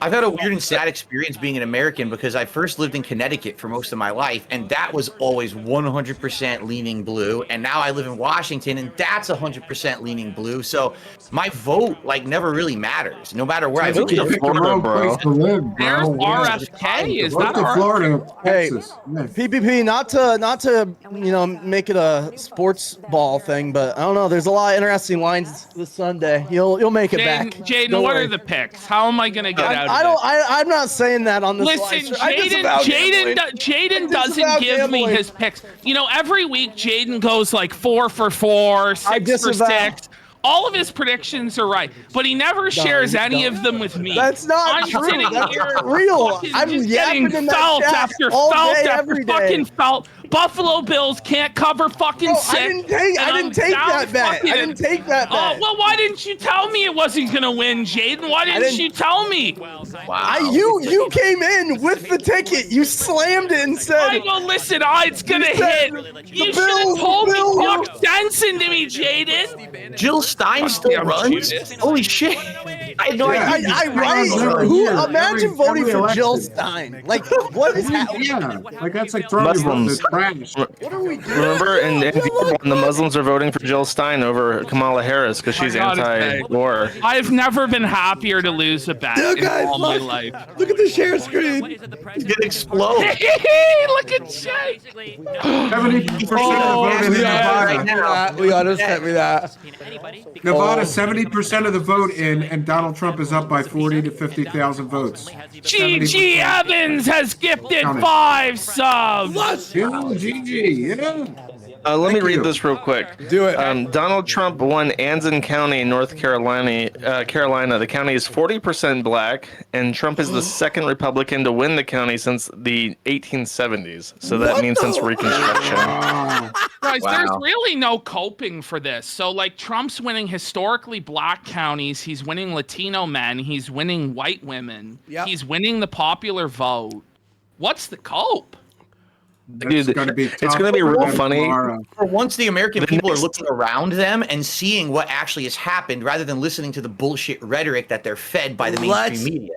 B: I've had a weird and sad experience being an American because I first lived in Connecticut for most of my life, and that was always 100% leaning blue. And now I live in Washington, and that's 100% leaning blue. So my vote like never really matters, no matter where I live.
D: There's
F: RFK. Is that
D: Florida?
E: Hey,
D: Texas.
E: PPP, not to make it a sports ball thing, but I don't know. There's a lot of interesting lines this Sunday. You'll make it back.
F: Jaden, what are the picks? How am I gonna get out?
E: I'm not saying that on this.
F: Listen, Jaden doesn't give me his picks. You know, every week Jaden goes like 4 for 4, 6 for 6. All of his predictions are right, but he never shares any of them with me.
E: That's not true. That's real. I'm
F: getting felt after felt after fucking felt. Buffalo Bills can't cover fucking 6.
E: I didn't take that bet. I didn't take that bet.
F: Oh, well, why didn't you tell me it wasn't gonna win, Jaden? Why didn't you tell me?
B: Wow.
E: You came in with the ticket. You slammed it and said,
F: I go, listen, it's gonna hit. You should have told me, talk sense into me, Jaden.
B: Jill Stein still runs? Holy shit. I had no idea.
E: Imagine voting for Jill Stein. Like, what is happening?
D: Yeah, like that's like throwing
C: Muslims.
D: What are we doing?
C: Remember, and the Muslims are voting for Jill Stein over Kamala Harris because she's anti-war.
F: I've never been happier to lose a bet in all my life.
A: Look at the share screen.
B: He's gonna explode.
F: Look at Jay.
D: 70% of the vote in Nevada.
A: We ought sent me that.
D: Nevada, 70% of the vote in, and Donald Trump is up by 40 to 50,000 votes.
F: G.G. Evans has gifted 5 subs.
D: GG, yeah.
C: Let me read this real quick.
A: Do it.
C: Donald Trump won Anson County, North Carolina. The county is 40% black, and Trump is the second Republican to win the county since the 1870s. So that means since Reconstruction.
F: Guys, there's really no coping for this. So, like, Trump's winning historically black counties. He's winning Latino men. He's winning white women. Yep. He's winning the popular vote. What's the cope?
C: Dude, it's gonna be real funny.
B: For once, the American people are looking around them and seeing what actually has happened, rather than listening to the bullshit rhetoric that they're fed by the mainstream media.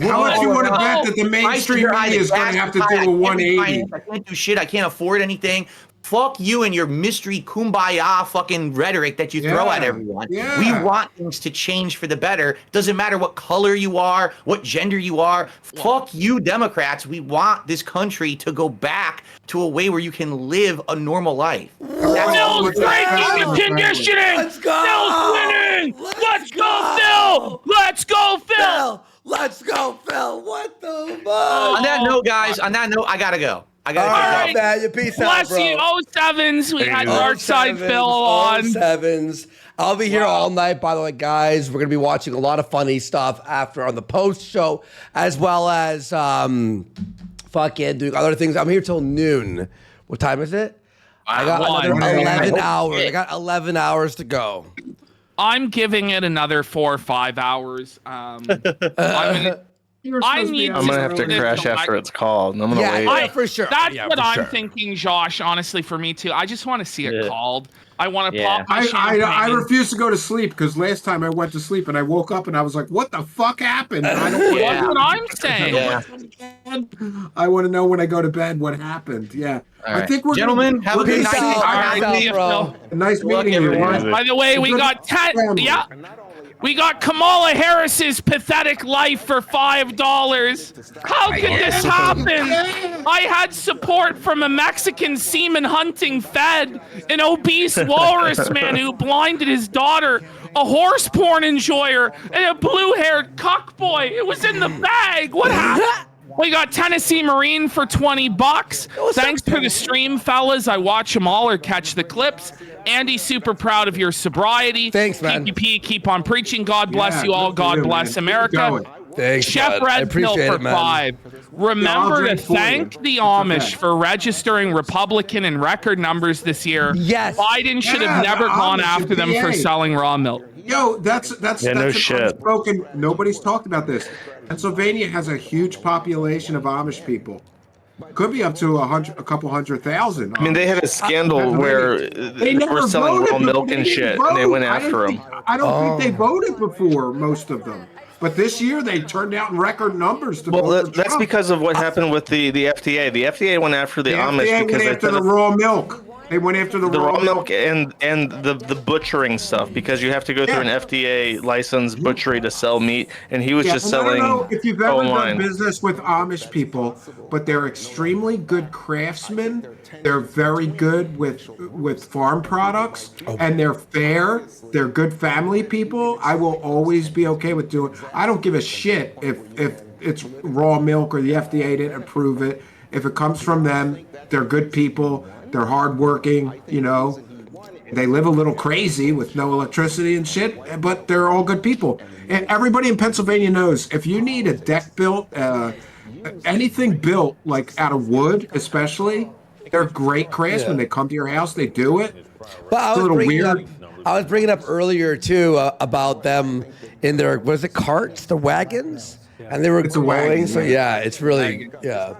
D: How much you want to bet that the mainstream media is going to have to do a 180?
B: I can't do shit. I can't afford anything. Fuck you and your mystery kumbaya fucking rhetoric that you throw at everyone.
D: Yeah.
B: We want things to change for the better. Doesn't matter what color you are, what gender you are. Fuck you, Democrats. We want this country to go back to a way where you can live a normal life.
F: Phil's breaking the conditioning.
A: Let's go.
F: Phil's winning. Let's go, Phil. Let's go, Phil.
A: Let's go, Phil. What the fuck?
B: On that note, guys, I gotta go. I gotta
A: All
B: get
A: right, man. You peace out,
F: Bless
A: bro.
F: you. 07s. We had Darkside Phil on.
A: 07s. I'll be here all night, by the way, guys. We're going to be watching a lot of funny stuff after on the post show, as well as fucking doing other things. I'm here till noon. What time is it? I got another 11 hours. I got 11 hours to go.
F: I'm giving it another 4 or 5 hours. I'm
C: gonna have to crash after it's called. I'm gonna wait.
A: For sure.
F: That's what I'm thinking, Josh. Honestly, for me too. I just want to see it called. I want to pop my champagne.
D: I refuse to go to sleep because last time I went to sleep and I woke up and I was like, "What the fuck happened?" And I don't.
F: That's what I'm saying.
D: I want to know when I go to bed what happened. Yeah.
B: Right.
D: I think we're
B: gentlemen. Have a good night.
D: Nice meeting you.
F: By the way, we got 10. Yeah. We got Kamala Harris's pathetic life for $5. How could this happen? I had support from a Mexican semen hunting fed, an obese walrus man who blinded his daughter, a horse porn enjoyer, and a blue-haired cuckboy. It was in the bag. What happened? We got Tennessee Marine for $20. Thanks for the stream, fellas. I watch them all or catch the clips. Andy, super proud of your sobriety.
A: Thanks, man.
F: PPP, keep on preaching. God bless you all. God bless America.
A: Thanks,
F: Chef Red Pill for $5. Remember to thank the Amish for registering Republican in record numbers this year.
A: Yes.
F: Biden should have never gone after them for selling raw milk.
D: Yo, that's
C: no shit.
D: Unspoken. Nobody's talked about this. Pennsylvania has a huge population of Amish people. Could be up to a couple 100,000.
C: I mean, they had a scandal where they were selling raw milk and shit, and they went after them.
D: I don't think they voted before, most of them. But this year they turned out in record numbers. To
C: Well,
D: vote for
C: that's
D: Trump.
C: because of what happened with the FDA. The FDA went after the Amish
D: FDA
C: because
D: went
C: they
D: after
C: said
D: the raw milk. They went after the
C: raw
D: raw
C: milk and the butchering stuff because you have to go through an FDA licensed butchery to sell meat, and he was just
D: and
C: selling.
D: I don't know if you've ever done
C: wine.
D: business with Amish people, but they're extremely good craftsmen. They're very good with farm products, and they're fair. They're good family people. I will always be okay with doing. I don't give a shit if it's raw milk or the FDA didn't approve it. If it comes from them, they're good people. They're hardworking. You know, they live a little crazy with no electricity and shit, but they're all good people. And everybody in Pennsylvania knows if you need a deck built, anything built like out of wood, especially, they're great craftsmen. They come to your house, they do it.
A: But I
D: It's a
A: was
D: little
A: bringing
D: weird.
A: I was bringing up earlier too about them in their was it carts, the wagons, and they were
D: It's a
A: glowing.
D: wagon,
A: So
D: yeah.
A: yeah, it's really yeah.